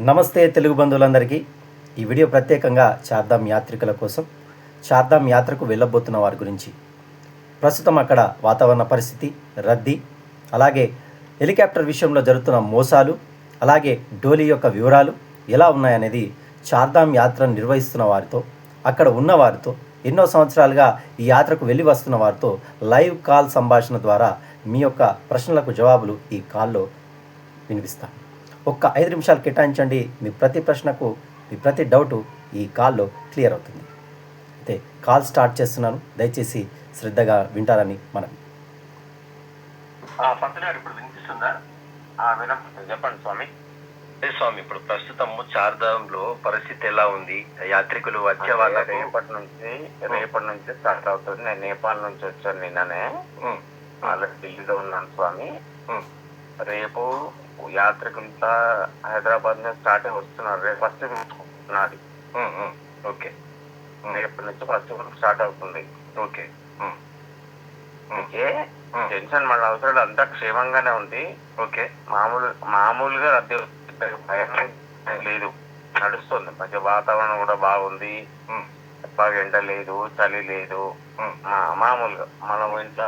నమస్తే తెలుగు బంధువులందరికీ. ఈ వీడియో ప్రత్యేకంగా చార్ధామ్ యాత్రికుల కోసం, చార్ధామ్ యాత్రకు వెళ్ళబోతున్న వారి గురించి. ప్రస్తుతం అక్కడ వాతావరణ పరిస్థితి, రద్దీ, అలాగే హెలికాప్టర్ విషయంలో జరుగుతున్న మోసాలు, అలాగే డోలీ యొక్క వివరాలు ఎలా ఉన్నాయనేది చార్ధామ్ యాత్రను నిర్వహిస్తున్న వారితో, అక్కడ ఉన్న వారితో, ఎన్నో సంవత్సరాలుగా ఈ యాత్రకు వెళ్ళి వస్తున్న వారితో లైవ్ కాల్ సంభాషణ ద్వారా మీ యొక్క ప్రశ్నలకు జవాబులు ఈ కాల్లో వినిపిస్తాను. ఒక్క 5 నిమిషాలు కేటాయించండి. మీ ప్రతి ప్రశ్నకు, మీ ప్రతి డౌటు ఈ కాల్లో క్లియర్ అవుతుంది. అయితే కాల్ స్టార్ట్ చేస్తున్నాను, దయచేసి శ్రద్ధగా వింటారని మనం. పంతులు గారు ఇప్పుడు వినిపిస్తుందా? చెప్పండి స్వామి. స్వామి, ఇప్పుడు ప్రస్తుతం చార్ధాంలో పరిస్థితి ఎలా ఉంది? యాత్రికులు వచ్చే వాళ్ళకి రేపటి నుంచి స్టార్ట్ అవుతుంది. నేను నేపాల్ నుంచి వచ్చాను నిన్ననే, ఆల్రెడీ ఢిల్లీలో ఉన్నాను స్వామి. రేపు యాత్రికులంతా హైదరాబాద్ నుంచి స్టార్ట్ అయి వస్తున్నారు. రేపు ఫస్ట్ ఉన్నది. ఓకే, రేపటి నుంచి ఫస్ట్ స్టార్ట్ అవుతుంది. ఓకే, టెన్షన్ మళ్ళీ అవసరం, అంతా క్షేమంగానే ఉంది. ఓకే, మామూలుగా రద్దీ భయం లేదు, నడుస్తుంది. మంచి వాతావరణం కూడా బాగుంది. బాగా ఎండ లేదు, చలి లేదు. మామూలుగా మనం ఇంత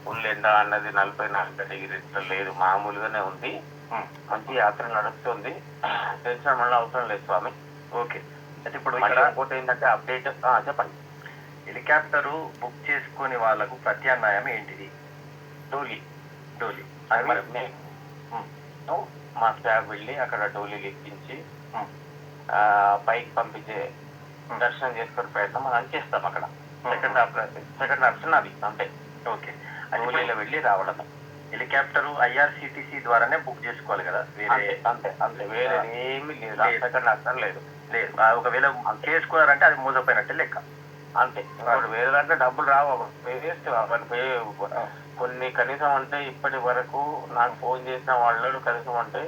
ఫుల్ ఎండ అన్నది 44 డిగ్రీలు లేదు, మామూలుగానే ఉంది. మంచి యాత్ర నడుస్తుంది. టెన్షన్ మళ్ళీ అవసరం లేదు స్వామి. ఓకే. అయితే ఇప్పుడు ఇంకోటి ఏంటంటే అప్డేట్ చెప్పండి. హెలికాప్టరు బుక్ చేసుకుని వాళ్ళకు ప్రత్యామ్నాయం ఏంటిది? డోలీ మా స్టాఫ్ వెళ్ళి అక్కడ డోలీలు ఎక్కించి పైకి పంపించే దర్శనం చేసుకునే ప్రయత్నం మనం చేస్తాం. అక్కడ సెకండ్ ఆప్షన్ అది అంతే. ఓకే, డోలీలో వెళ్ళి రావడం. హెలికాప్టర్ ఐఆర్సిటిసి ద్వారానే బుక్ చేసుకోవాలి కదా? అంతే వేరే ఏమీ లేదు, సెకండ్ ఆప్షన్ లేదు. ఒకవేళ చేసుకున్నారంటే అది మోసపోయినట్టే లెక్క. అంతే. ఇప్పుడు వేరే దాంట్లో డబ్బులు రావు, వేస్ట్. కొన్ని కనీసం అంటే ఇప్పటి వరకు నాకు ఫోన్ చేసిన వాళ్ళు కనీసం అంటే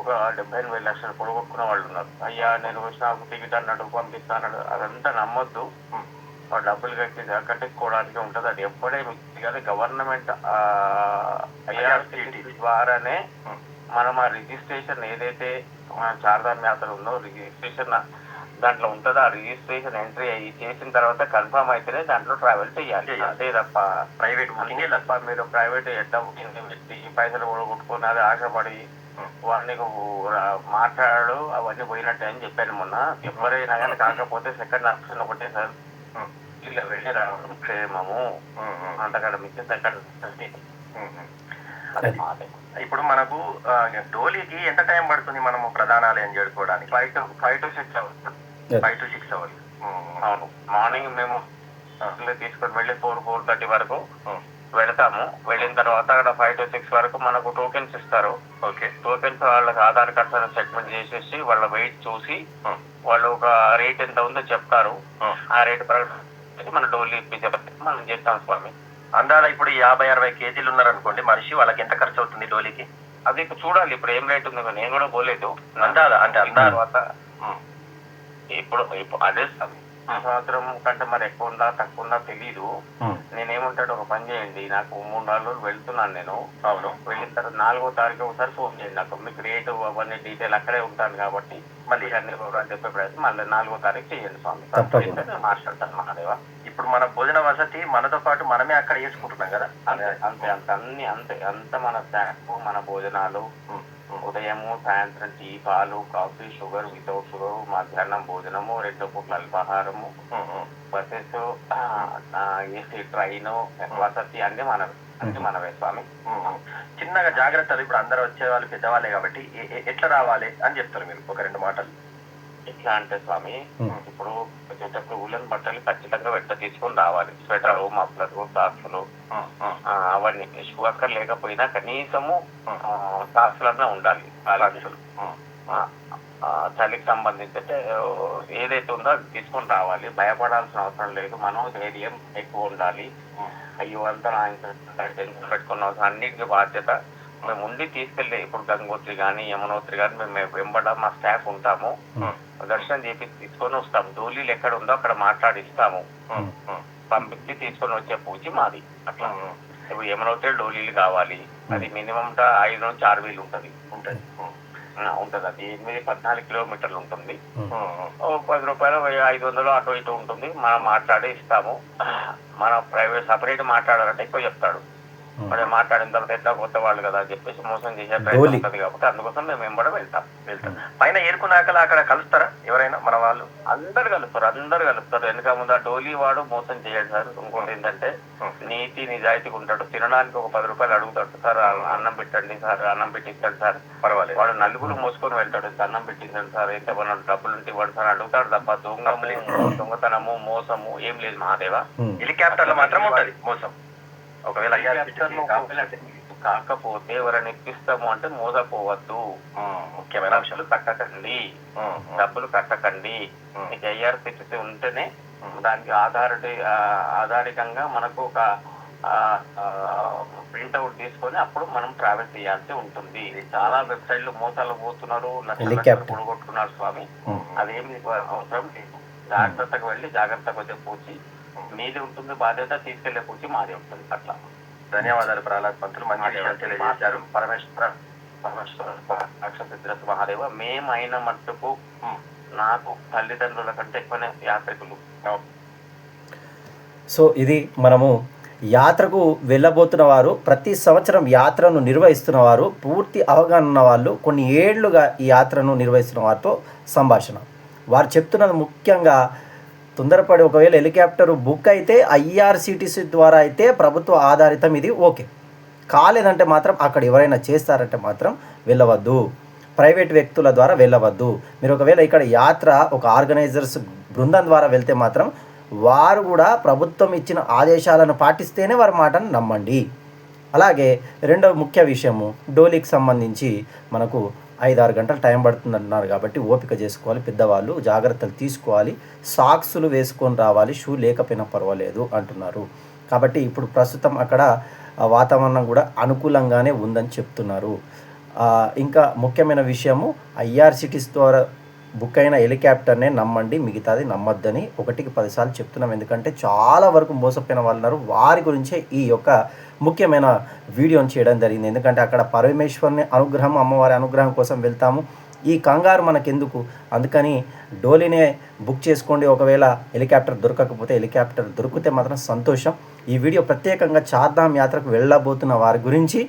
ఒక 70,000 లక్షలు పొడగొట్టుకున్న వాళ్ళు ఉన్నారు. అయ్యా నేను నాకు టికెట్ అన్నాడు, పంపిస్తాడు, అదంతా నమ్మొద్దు. డబ్బులు కట్టించుకోవడానికి ఉంటుంది. అది ఎప్పుడే కానీ గవర్నమెంట్ ఐఆర్సిటిసి ద్వారానే మనం ఆ రిజిస్ట్రేషన్ ఏదైతే మన చార్ధామ్ యాత్ర ఉందో రిజిస్ట్రేషన్ దాంట్లో ఉంటుందో, ఆ రిజిస్ట్రేషన్ ఎంట్రీ అయ్యి చేసిన తర్వాత కన్ఫర్మ్ అయితేనే దాంట్లో ట్రావెల్ చేయాలి. అదే తప్ప ప్రైవేట్ తప్ప మీరు ప్రైవేట్ ఎట్లా పెట్టి పైసలు కూడా కొట్టుకుని అది ఆశపడి వాడిని మాట్లాడాడు అవన్నీ పోయినట్టే అని చెప్పాను మొన్న. ఎవరైనా కానీ కాకపోతే సెకండ్ ఆప్షన్ ఒకటే సార్, ఇలా వెళ్ళి రావడం క్షేమము, అంతకంటే మించి సెకండ్. ఇప్పుడు మనకు డోలీకి ఎంత టైం పడుతుంది మనము ప్రధానాలయం చేరుకోవడానికి? 5 to 6 hours. 5 to 6 hours. అవును. మార్నింగ్ మేము తీసుకొని వెళ్ళి 4-4:30 వరకు వెళతాము. వెళ్ళిన తర్వాత అక్కడ 5 to 6 వరకు మనకు టోకెన్స్ ఇస్తారు. ఓకే, టోకెన్స్ వాళ్ళకి ఆధార్ కార్డ్స్ సెగ్మెంట్ చేసేసి వాళ్ళ వెయిట్ చూసి వాళ్ళు ఒక రేట్ ఎంత ఉందో చెప్తారు. ఆ రేట్ ప్రకారం మన డోలీ ఇప్పించబట్టి మనం చేస్తాం స్వామి. అందాల ఇప్పుడు 50-60 కేజీలు ఉన్నారనుకోండి మనిషి, వాళ్ళకి ఎంత ఖర్చు అవుతుంది డోలీకి? అది చూడాలి ఇప్పుడు ఏం రేట్ ఉందో, నేను కూడా పోలేదు. అందాల అంటే తర్వాత ఇప్పుడు అదే సంవత్సరం కంటే మరి ఎక్కువ ఉందా తక్కువ ఉందా తెలీదు. నేనేమంటాడు, ఒక పని చేయండి, నాకు 3-4 రోజులు వెళ్తున్నాను నేను. అవును. వెళ్ళిన తర్వాత 4వ తారీఖు ఒకసారి ఫోన్ చేయండి నాకు. మీకు రేటు అవన్నీ డీటెయిల్ అక్కడే ఉంటాను కాబట్టి మళ్ళీ అన్ని వివరాలు చెప్పే ప్రయత్నం మళ్ళీ 4వ తారీఖు చేయండి స్వామి. మాట్లాడతాను మహాదేవా. ఇప్పుడు మన భోజన వసతి మనతో పాటు మనమే అక్కడ వేసుకుంటున్నాం కదా? అంతే అంత మన స్నాక్స్, మన భోజనాలు, ఉదయము సాయంత్రం టీ, పాలు, కాఫీ, షుగర్, వితౌట్ షుగర్, మధ్యాహ్నం భోజనము, 2 పూట్ల అల్పాహారము, బస్సెస్, ఏసీ ట్రైన్, వసతి అన్ని మనవే స్వామి. చిన్నగా జాగ్రత్తలు ఇప్పుడు అందరూ వచ్చే వాళ్ళు పెద్దవాళ్ళే కాబట్టి ఎట్లా రావాలి అని చెప్తారు మీరు ఒక 2 మాటలు? ఎట్లా అంటే స్వామి, ఇప్పుడు వచ్చేటప్పుడు ఉలన్ బట్టలు ఖచ్చితంగా వెంట తీసుకొని రావాలి. స్వెటర్, మఫ్లర్లు, సాక్సులు అవన్నీ. షూ అక్కడ లేకపోయినా కనీసము సాక్సులన్నా ఉండాలి. చలికి సంబంధించి ఏదైతే ఉందో అది తీసుకొని రావాలి. భయపడాల్సిన అవసరం లేదు. మనోధైర్యం ఎక్కువ ఉండాలి. అయ్యో అంతా టెన్షన్ పెట్టుకున్న అవసరం, అన్నిటికీ బాధ్యత మేము ఉండి తీసుకెళ్ళి. ఇప్పుడు గంగోత్రి కానీ యమునోత్రి కానీ మేము వెంబడ మా స్టాఫ్ ఉంటాము. దర్శనం చేసి తీసుకొని వస్తాము. డోలీలు ఎక్కడ ఉందో అక్కడ మాట్లాడిస్తాము. పంపించి తీసుకొని వచ్చే పూజ మాది. అట్లా ఇప్పుడు యమునోత్రి డోలీలు కావాలి, అది మినిమం 5 నుంచి 6 వేలు ఉంటుంది. ఉంటుంది. అది 14 కిలోమీటర్లు ఉంటుంది. ఉమ్, ఉమ్. ఓ 10 రూపాయలు 500 అటు ఇటు ఉంటుంది. మనం మాట్లాడి ఇస్తాము. మన ప్రైవేట్ సపరేట్ మాట్లాడాలంటే ఎక్కువ చెప్తాడు. మరి మాట్లాడిన తర్వాత ఎట్లా కొత్త వాళ్ళు కదా అని చెప్పేసి మోసం చేసే ప్రయత్నం ఉంటుంది. కాబట్టి అందుకోసం మేము వెంబడి వెళ్తాం. పైన ఏరుకున్నాక అక్కడ కలుస్తారా ఎవరైనా మన వాళ్ళు? అందరు కలుపుతారు. వెనక ముందు ఆ డోలీ వాడు మోసం చేయడు సార్. ఇంకోటి ఏంటంటే నీతి నిజాయితీగా ఉంటాడు. తినడానికి ఒక 10 రూపాయలు అడుగుతాడు. సార్ అన్నం పెట్టండి సార్, అన్నం పెట్టించండి సార్. పర్వాలేదు. వాడు నలుగురు మోసుకొని వెళ్తాడు. అన్నం పెట్టించండి సార్, ఎంత మన డబ్బులు ఉంటే ఇవ్వండి సార్ అడుగుతాడు తప్ప దొంగతనము మోసము ఏం లేదు మహాదేవ. హెలికాప్టర్ లో మాత్రం ఉంటది మోసం. ఒకవేళ కాకపోతే ఎవరైనా ఇప్పిస్తాము అంటే మోసపోవద్దు. ముఖ్యమైన డబ్బులు కట్టకండి, డబ్బులు కట్టకండి. మీకు ఐఆర్సిటిసి ఉంటేనే దానికి ఆధారికంగా మనకు ఒక ప్రింట్అవుట్ తీసుకొని అప్పుడు మనం ట్రావెల్ చేయాల్సి ఉంటుంది. చాలా వెబ్సైట్లు మోసాలు పోతున్నారు, కొనుగొట్టుకున్నారు స్వామి. అదేమి అవసరం లేదు. జాగ్రత్తగా వెళ్ళి జాగ్రత్తగా వచ్చే పూచి మీది ఉంటుంది బాధ్యత, తీసుకెళ్లే పూచి మాది ఉంటుంది. అట్లా. ధన్యవాదాలు ప్రహ్లాద్ పంతులు, మంచి విషయాలు తెలియజేశారు. పరమేశ్వర మహాదేవ. మేమైన మట్టుకు నాకు తల్లిదండ్రుల కంటే ఎక్కువనే యాత్రికులు. సో ఇది మనము యాత్రకు వెళ్ళబోతున్న వారు, ప్రతి సంవత్సరం యాత్రను నిర్వహిస్తున్న వారు, పూర్తి అవగాహన ఉన్న వాళ్ళు, కొన్ని ఏళ్లుగా ఈ యాత్రను నిర్వహిస్తున్న వారితో సంభాషణ. వారు చెప్తున్నది ముఖ్యంగా తొందరపడి ఒకవేళ హెలికాప్టర్ బుక్ అయితే ఐఆర్సిటిసి ద్వారా అయితే ప్రభుత్వ ఆధారితం ఇది ఓకే. కాలేదంటే మాత్రం అక్కడ ఎవరైనా చేస్తారంటే మాత్రం వెళ్ళవద్దు. ప్రైవేట్ వ్యక్తుల ద్వారా వెళ్ళవద్దు. మీరు ఒకవేళ ఇక్కడ యాత్ర ఒక ఆర్గనైజర్స్ బృందం ద్వారా వెళ్తే మాత్రం వారు కూడా ప్రభుత్వం ఇచ్చిన ఆదేశాలను పాటిస్తేనే వారి మాటను నమ్మండి. అలాగే రెండవ ముఖ్య విషయము, డోలీకి సంబంధించి మనకు 5-6 గంటలు టైం పడుతుంది అంటున్నారు కాబట్టి ఓపిక చేసుకోవాలి. పెద్దవాళ్ళు జాగ్రత్తలు తీసుకోవాలి. సాక్సులు వేసుకొని రావాలి, షూ లేకపోయినా పర్వాలేదు అంటున్నారు. కాబట్టి ఇప్పుడు ప్రస్తుతం అక్కడ వాతావరణం కూడా అనుకూలంగానే ఉందని చెప్తున్నారు. ఇంకా ముఖ్యమైన విషయము, ఐఆర్సిటిసి ద్వారా బుక్ అయిన హెలికాప్టర్నే నమ్మండి, మిగతాది నమ్మొద్దని 1కి 10 సార్లు చెప్తున్నాం. ఎందుకంటే చాలా వరకు మోసపోయిన వాళ్ళు ఉన్నారు. వారి గురించే ఈ యొక్క ముఖ్యమైన వీడియోని చేయడం జరిగింది. ఎందుకంటే అక్కడ పరమేశ్వరుని అనుగ్రహం, అమ్మవారి అనుగ్రహం కోసం వెళ్తాము. ఈ కంగారు మనకెందుకు? అందుకని డోలీనే బుక్ చేసుకోండి. ఒకవేళ హెలికాప్టర్ దొరకకపోతే, హెలికాప్టర్ దొరికితే మాత్రం సంతోషం. ఈ వీడియో ప్రత్యేకంగా చార్ధామ్ యాత్రకు వెళ్ళబోతున్న వారి గురించి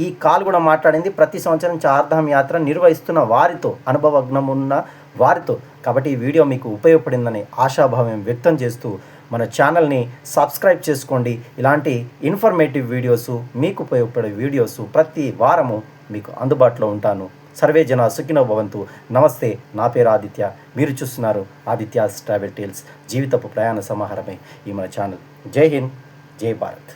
ఈ కాల్ కూడా మాట్లాడింది. ప్రతి సంవత్సరం చార్ధామ్ యాత్ర నిర్వహిస్తున్న వారితో, అనుభవజ్ఞం ఉన్న వారితో. కాబట్టి ఈ వీడియో మీకు ఉపయోగపడిందని ఆశాభావం వ్యక్తం చేస్తూ మన ఛానల్ని సబ్స్క్రైబ్ చేసుకోండి. ఇలాంటి ఇన్ఫర్మేటివ్ వీడియోసు, మీకు ఉపయోగపడే వీడియోసు ప్రతి వారము మీకు అందుబాటులో ఉంటాను. సర్వే జన సుఖినో భవంతు. నమస్తే, నా పేరు ఆదిత్య. మీరు చూస్తున్నారు ఆదిత్యాస్ ట్రావెల్ టేల్స్, జీవితపు ప్రయాణ సమాహారమే ఈ మన ఛానల్. జై హింద్, జై భారత్.